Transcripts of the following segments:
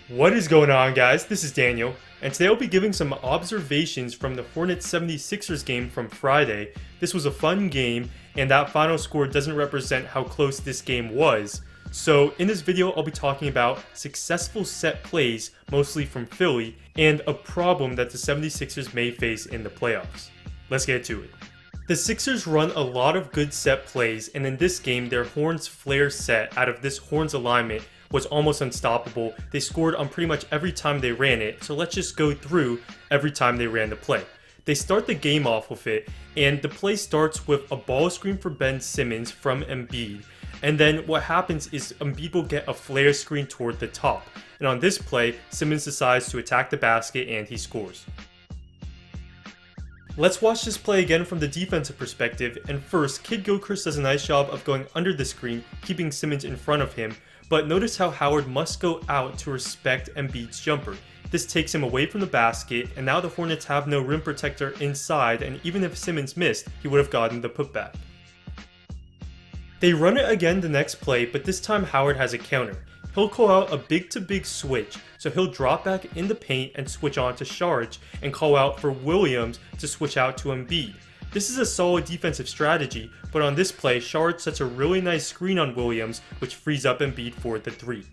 What is going on, guys? This is Daniel, and today I'll be giving some observations from the Hornets 76ers game from Friday. This was a fun game, and that final score doesn't represent how close this game was. So in this video, I'll be talking about successful set plays, mostly from Philly, and a problem that the 76ers may face in the playoffs. Let's get to it. The Sixers run a lot of good set plays, and in this game, their Horns flare set out of this Horns alignment was almost unstoppable. They scored on pretty much every time they ran it, so let's just go through every time they ran the play. They start the game off with it, and the play starts with a ball screen for Ben Simmons from Embiid. And then what happens is Embiid will get a flare screen toward the top. And on this play, Simmons decides to attack the basket and he scores. Let's watch this play again from the defensive perspective, and first, Kid Gilchrist does a nice job of going under the screen, keeping Simmons in front of him, but notice how Howard must go out to respect Embiid's jumper. This takes him away from the basket, and now the Hornets have no rim protector inside, and even if Simmons missed, he would have gotten the putback. They run it again the next play, but this time Howard has a counter. He'll call out a big-to-big switch, so he'll drop back in the paint and switch on to Saric, and call out for Williams to switch out to Embiid. This is a solid defensive strategy, but on this play, Saric sets a really nice screen on Williams, which frees up Embiid for the three.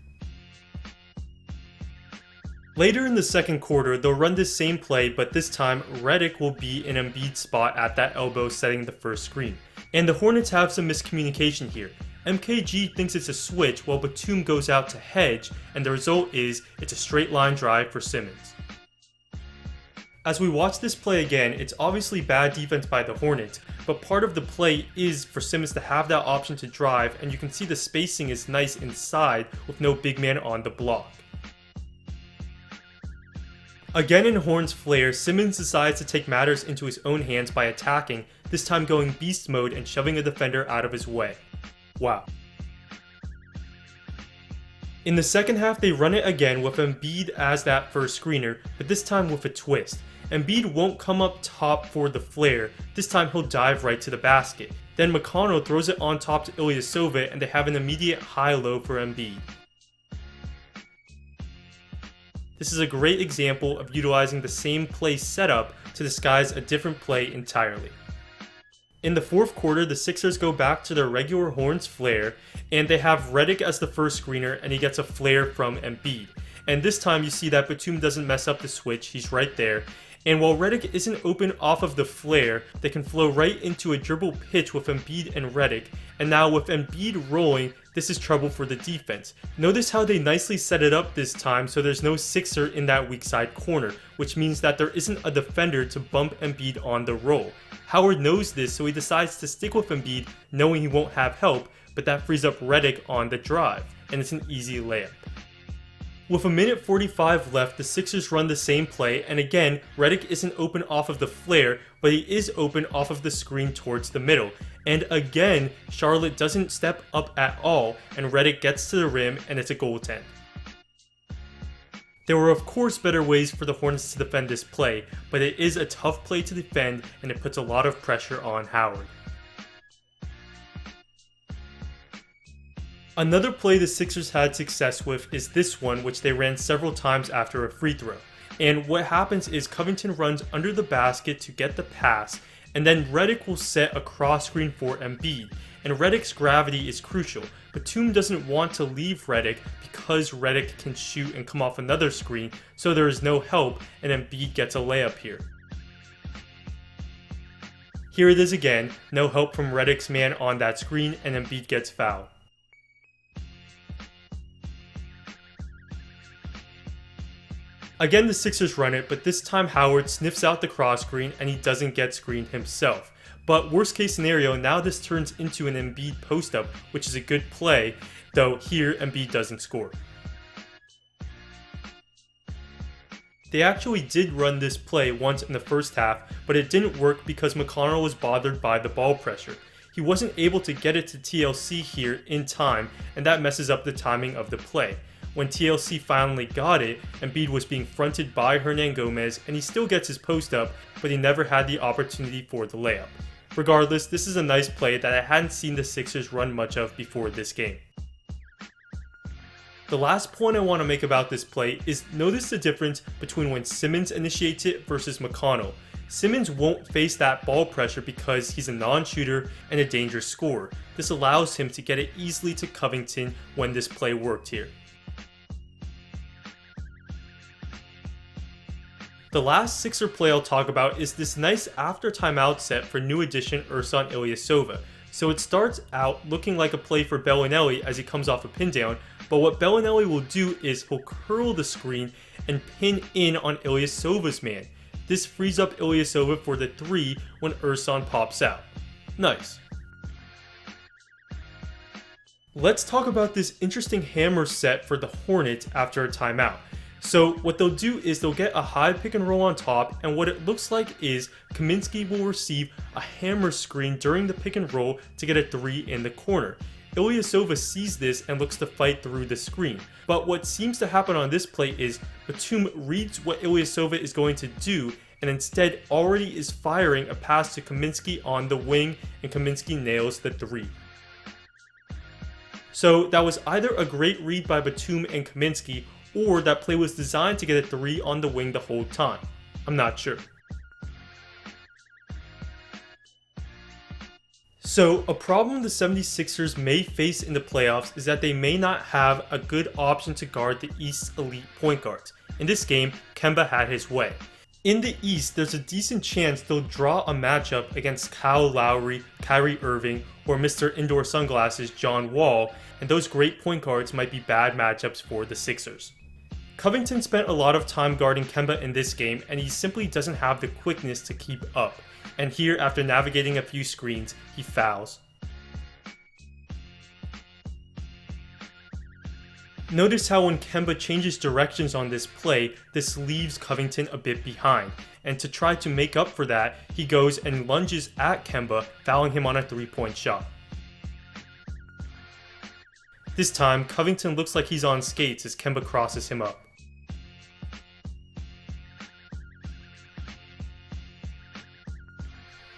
Later in the second quarter, they'll run this same play, but this time, Redick will be in Embiid's spot at that elbow setting the first screen. And the Hornets have some miscommunication here. MKG thinks it's a switch while Batum goes out to hedge, and the result is it's a straight line drive for Simmons. As we watch this play again, it's obviously bad defense by the Hornets, but part of the play is for Simmons to have that option to drive, and you can see the spacing is nice inside with no big man on the block. Again in Horns flare, Simmons decides to take matters into his own hands by attacking, this time going beast mode and shoving a defender out of his way. Wow. In the second half, they run it again with Embiid as that first screener, but this time with a twist. Embiid won't come up top for the flare, this time he'll dive right to the basket. Then McConnell throws it on top to Ilyasova, and they have an immediate high-low for Embiid. This is a great example of utilizing the same play setup to disguise a different play entirely. In the fourth quarter, the Sixers go back to their regular Horns flare, and they have Redick as the first screener, and he gets a flare from Embiid. And this time you see that Batum doesn't mess up the switch, he's right there. And while Redick isn't open off of the flare, they can flow right into a dribble pitch with Embiid and Redick. And now with Embiid rolling, this is trouble for the defense. Notice how they nicely set it up this time so there's no Sixer in that weak side corner, which means that there isn't a defender to bump Embiid on the roll. Howard knows this, so he decides to stick with Embiid knowing he won't have help, but that frees up Redick on the drive, and it's an easy layup. With a minute 45 left, the Sixers run the same play, and again, Redick isn't open off of the flare, but he is open off of the screen towards the middle. And again, Charlotte doesn't step up at all, and Redick gets to the rim, and it's a goaltend. There were of course better ways for the Hornets to defend this play, but it is a tough play to defend, and it puts a lot of pressure on Howard. Another play the Sixers had success with is this one, which they ran several times after a free throw. And what happens is Covington runs under the basket to get the pass, and then Redick will set a cross screen for Embiid. And Redick's gravity is crucial. Batum doesn't want to leave Redick because Redick can shoot and come off another screen, so there is no help, and Embiid gets a layup here. Here it is again, no help from Redick's man on that screen, and Embiid gets fouled. Again, the Sixers run it, but this time Howard sniffs out the cross screen and he doesn't get screened himself. But worst case scenario, now this turns into an Embiid post-up, which is a good play, though here Embiid doesn't score. They actually did run this play once in the first half, but it didn't work because McConnell was bothered by the ball pressure. He wasn't able to get it to TLC here in time, and that messes up the timing of the play. When TLC finally got it, Embiid was being fronted by Hernangomez, and he still gets his post up, but he never had the opportunity for the layup. Regardless, this is a nice play that I hadn't seen the Sixers run much of before this game. The last point I want to make about this play is notice the difference between when Simmons initiates it versus McConnell. Simmons won't face that ball pressure because he's a non-shooter and a dangerous scorer. This allows him to get it easily to Covington when this play worked here. The last Sixer play I'll talk about is this nice after timeout set for new addition Ersan Ilyasova. So it starts out looking like a play for Bellinelli as he comes off a pin down, but what Bellinelli will do is he'll curl the screen and pin in on Ilyasova's man. This frees up Ilyasova for the 3 when Ersan pops out. Nice. Let's talk about this interesting hammer set for the Hornets after a timeout. So what they'll do is they'll get a high pick and roll on top, and what it looks like is Kaminsky will receive a hammer screen during the pick and roll to get a 3 in the corner. Ilyasova sees this and looks to fight through the screen. But what seems to happen on this play is Batum reads what Ilyasova is going to do and instead already is firing a pass to Kaminsky on the wing, and Kaminsky nails the 3. So that was either a great read by Batum and Kaminsky, or that play was designed to get a 3 on the wing the whole time. I'm not sure. So a problem the 76ers may face in the playoffs is that they may not have a good option to guard the East's elite point guards. In this game, Kemba had his way. In the East, there's a decent chance they'll draw a matchup against Kyle Lowry, Kyrie Irving, or Mr. Indoor Sunglasses John Wall, and those great point guards might be bad matchups for the Sixers. Covington spent a lot of time guarding Kemba in this game, and he simply doesn't have the quickness to keep up. And here, after navigating a few screens, he fouls. Notice how when Kemba changes directions on this play, this leaves Covington a bit behind. And to try to make up for that, he goes and lunges at Kemba, fouling him on a 3-point shot. This time, Covington looks like he's on skates as Kemba crosses him up.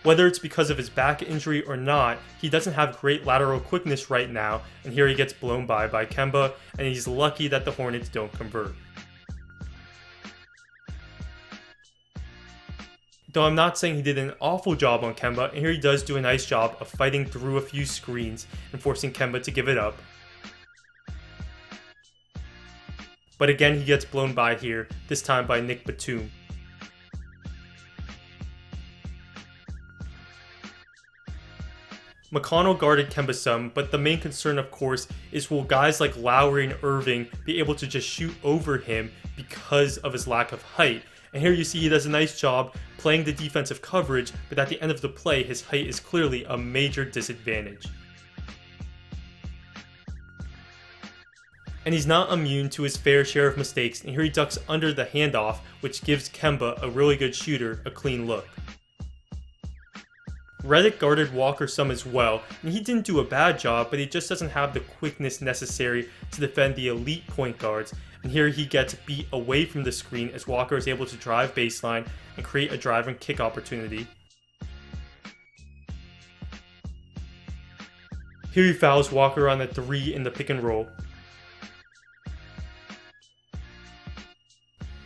Whether it's because of his back injury or not, he doesn't have great lateral quickness right now, and here he gets blown by Kemba, and he's lucky that the Hornets don't convert. Though I'm not saying he did an awful job on Kemba, and here he does do a nice job of fighting through a few screens and forcing Kemba to give it up. But again, he gets blown by here, this time by Nick Batum. McConnell guarded Kemba some, but the main concern of course is will guys like Lowry and Irving be able to just shoot over him because of his lack of height. And here you see he does a nice job playing the defensive coverage, but at the end of the play his height is clearly a major disadvantage. And he's not immune to his fair share of mistakes, and here he ducks under the handoff, which gives Kemba, a really good shooter, a clean look. Redick guarded Walker some as well, and he didn't do a bad job, but he just doesn't have the quickness necessary to defend the elite point guards, and here he gets beat away from the screen as Walker is able to drive baseline and create a drive and kick opportunity. Here he fouls Walker on the 3 in the pick and roll.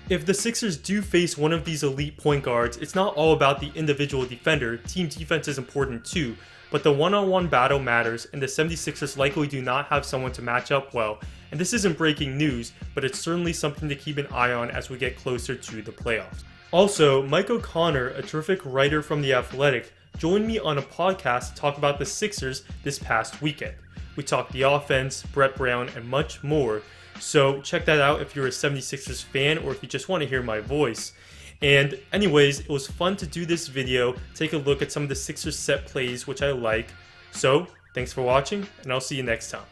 If the Sixers do face one of these elite point guards, it's not all about the individual defender, team defense is important too, but the one-on-one battle matters, and the 76ers likely do not have someone to match up well, and this isn't breaking news, but it's certainly something to keep an eye on as we get closer to the playoffs. Also, Mike O'Connor, a terrific writer from The Athletic, joined me on a podcast to talk about the Sixers this past weekend. We talked the offense, Brett Brown, and much more. So check that out if you're a 76ers fan or if you just want to hear my voice. And anyways, it was fun to do this video, take a look at some of the Sixers set plays which I like. So thanks for watching, and I'll see you next time.